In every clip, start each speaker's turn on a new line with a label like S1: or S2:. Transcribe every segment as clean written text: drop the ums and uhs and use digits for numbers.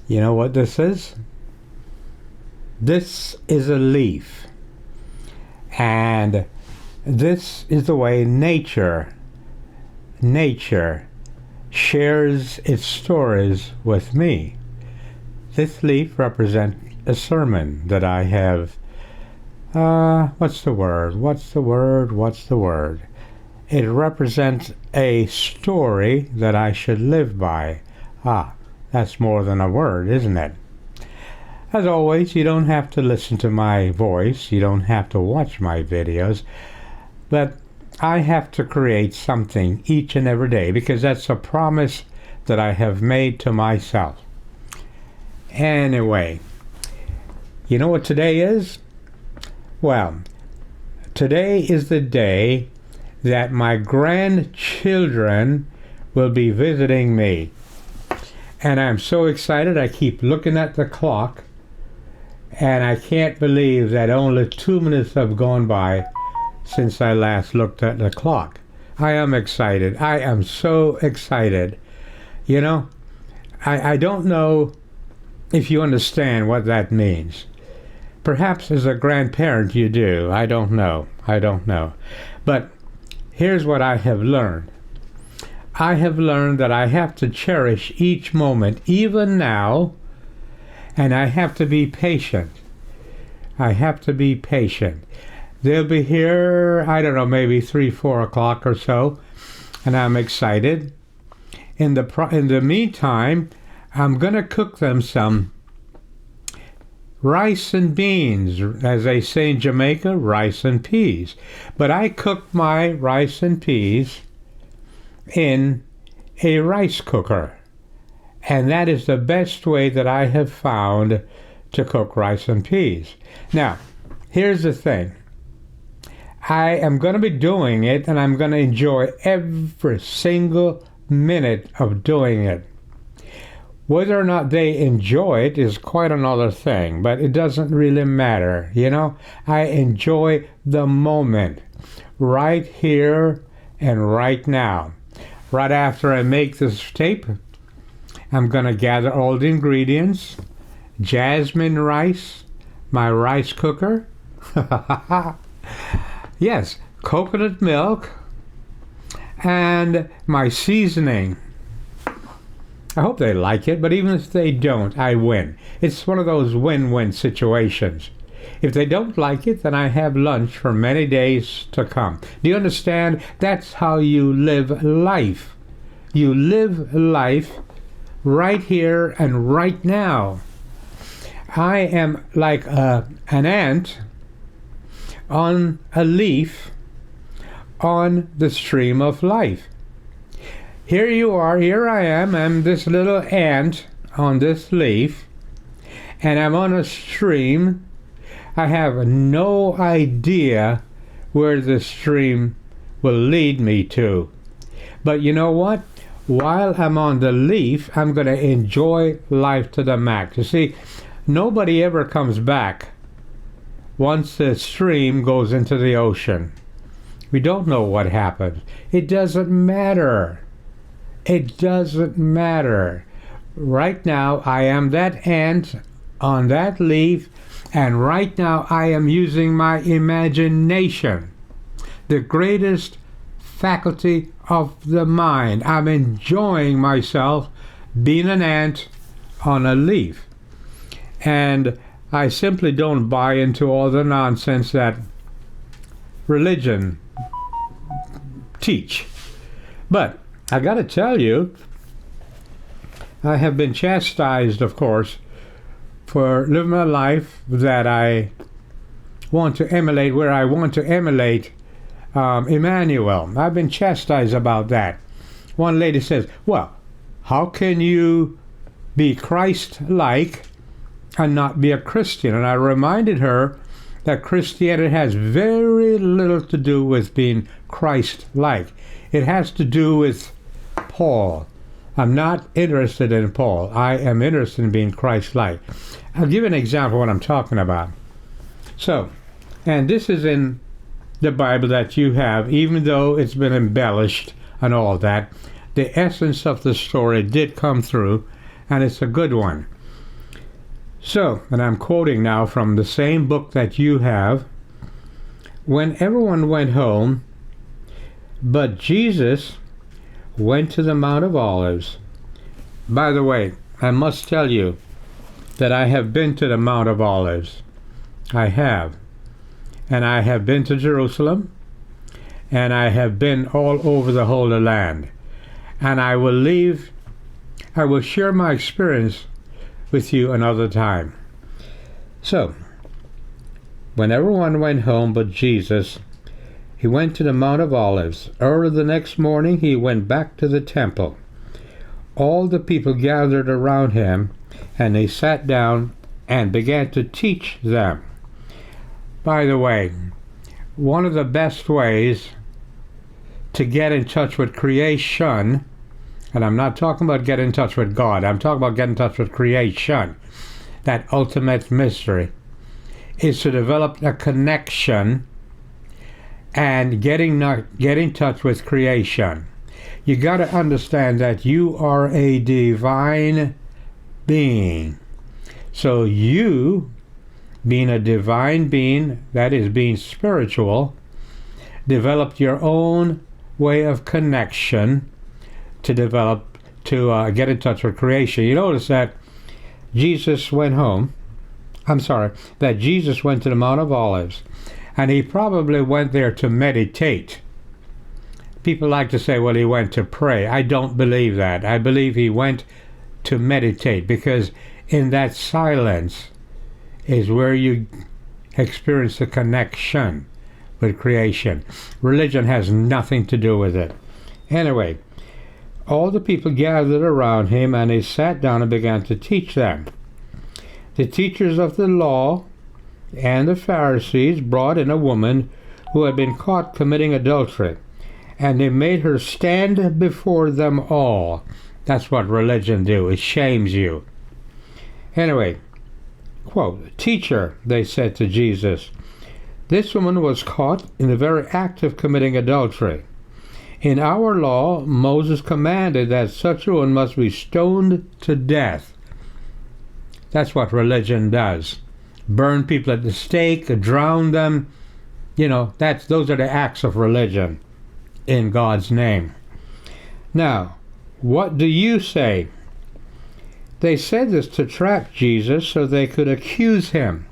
S1: You know what this is? This is a leaf. And this is the way nature shares its stories with me. This leaf represents a sermon that I have, what's the word? It represents a story that I should live by. That's more than a word, isn't it? As always, you don't have to listen to my voice, you don't have to watch my videos, but I have to create something each and every day because that's a promise that I have made to myself. Anyway, you know what today is? Well, today is the day that my grandchildren will be visiting me. And I'm so excited, I keep looking at the clock, and I can't believe that only 2 minutes have gone by since I last looked at the clock. I am excited. I am so excited. You know, I don't know if you understand what that means. Perhaps as a grandparent you do. I don't know. But here's what I have learned. I have learned that I have to cherish each moment, even now, and I have to be patient. They'll be here, I don't know, maybe 3-4 o'clock or so, and I'm excited. In the meantime, I'm going to cook them some rice and beans, as they say in Jamaica, rice and peas. But I cook my rice and peas in a rice cooker, and that is the best way that I have found to cook rice and peas. Now, here's the thing. I am going to be doing it, and I'm going to enjoy every single minute of doing it. Whether or not they enjoy it is quite another thing, but it doesn't really matter, you know? I enjoy the moment, right here and right now. Right after I make this tape, I'm going to gather all the ingredients, jasmine rice, my rice cooker, yes, coconut milk, and my seasoning. I hope they like it, but even if they don't, I win. It's one of those win-win situations. If they don't like it, then I have lunch for many days to come. Do you understand? That's how you live life. You live life right here and right now. I am like an ant on a leaf on the stream of life. Here you are, here I am, I'm this little ant on this leaf, and I'm on a stream. I have no idea where the stream will lead me to. But you know what? While I'm on the leaf, I'm going to enjoy life to the max. You see, nobody ever comes back once the stream goes into the ocean. We don't know what happens. It doesn't matter. It doesn't matter. Right now, I am that ant on that leaf, and right now I am using my imagination, the greatest faculty of the mind. I'm enjoying myself being an ant on a leaf. And I simply don't buy into all the nonsense that religion teach. But I got to tell you, I have been chastised, of course, for living a life that I want to emulate, where I want to emulate Immanuel. I've been chastised about that. One lady says, well, how can you be Christ-like and not be a Christian? And I reminded her that Christianity has very little to do with being Christ-like. It has to do with Paul. I'm not interested in Paul. I am interested in being Christ-like. I'll give you an example of what I'm talking about. So, and this is in the Bible that you have, even though it's been embellished and all that, the essence of the story did come through, and it's a good one. So, and I'm quoting now from the same book that you have, when everyone went home, but Jesus went to the Mount of Olives. By the way, I must tell you that I have been to the Mount of Olives. I have. And I have been to Jerusalem, and I have been all over the Holy Land. And I will share my experience with you another time. So, when everyone went home but Jesus, he went to the Mount of Olives. Early the next morning he went back to the temple. All the people gathered around him, and he sat down and began to teach them. By the way, one of the best ways to get in touch with creation, and I'm not talking about get in touch with God, I'm talking about get in touch with creation, that ultimate mystery, is to develop a connection and get in touch with creation. You got to understand that you are a divine being. So you, being a divine being, that is being spiritual, developed your own way of connection to get in touch with creation. You notice that Jesus went that Jesus went to the Mount of Olives, and he probably went there to meditate. People like to say, well, he went to pray. I don't believe that. I believe he went to meditate, because in that silence is where you experience the connection with creation. Religion has nothing to do with it. Anyway, all the people gathered around him, and he sat down and began to teach them. The teachers of the law and the Pharisees brought in a woman who had been caught committing adultery, and they made her stand before them all. That's what religion do. It shames you. Anyway, quote, "Teacher," they said to Jesus, "this woman was caught in the very act of committing adultery. In our law, Moses commanded that such a one must be stoned to death." That's what religion does. Burn people at the stake, drown them. Those are the acts of religion in God's name. Now, what do you say? They said this to trap Jesus so they could accuse him.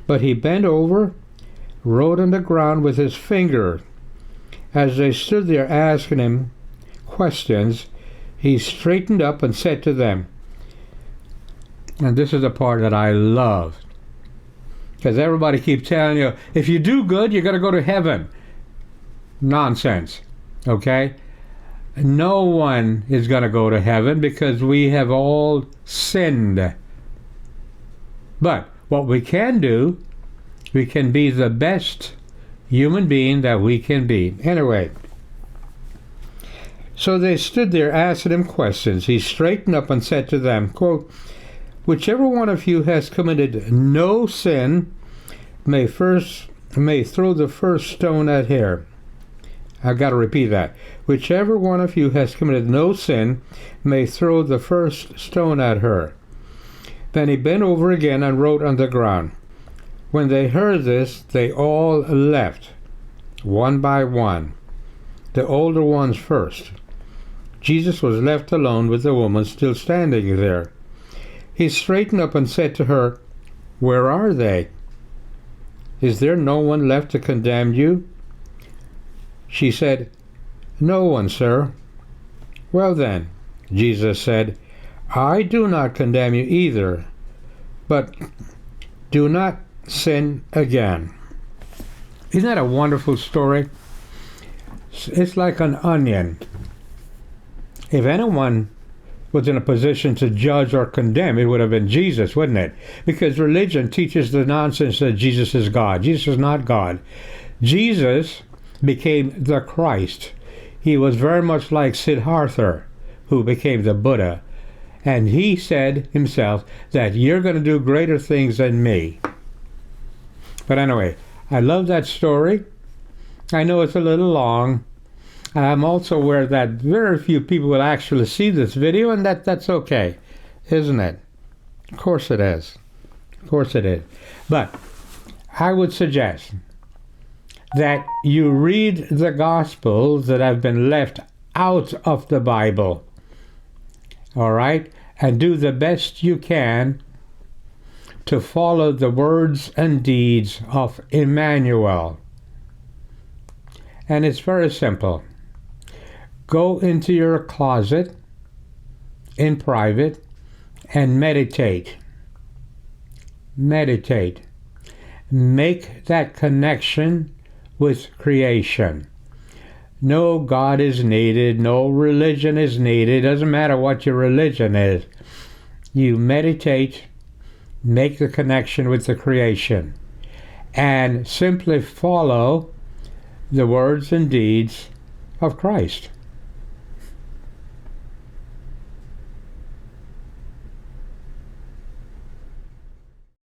S1: But he bent over, wrote on the ground with his finger. As they stood there asking him questions, he straightened up and said to them, and this is the part that I love, because everybody keeps telling you, if you do good, you're going to go to heaven. Nonsense. Okay? No one is going to go to heaven, because we have all sinned. But what we can do, we can be the best human being that we can be. Anyway, so they stood there asking him questions. He straightened up and said to them, quote, "Whichever one of you has committed no sin may throw the first stone at her." I've got to repeat that. "Whichever one of you has committed no sin may throw the first stone at her." Then he bent over again and wrote on the ground. When they heard this, they all left, one by one, the older ones first. Jesus was left alone with the woman still standing there. He straightened up and said to her, "Where are they? Is there no one left to condemn you?" She said, "No one, sir." "Well then," Jesus said, "I do not condemn you either, but do not sin again." Isn't that a wonderful story? It's like an onion. If anyone was in a position to judge or condemn, it would have been Jesus, wouldn't it? Because religion teaches the nonsense that Jesus is God. Jesus is not God. Jesus became the Christ. He was very much like Siddhartha, who became the Buddha. And he said himself that you're going to do greater things than me. But anyway, I love that story. I know it's a little long. I'm also aware that very few people will actually see this video, and that's okay, isn't it? Of course it is. Of course it is. But I would suggest that you read the Gospels that have been left out of the Bible. All right? And do the best you can to follow the words and deeds of Immanuel. And it's very simple. Go into your closet in private and meditate. Meditate. Make that connection with creation. No God is needed, no religion is needed, doesn't matter what your religion is. You meditate, make the connection with the creation, and simply follow the words and deeds of Christ.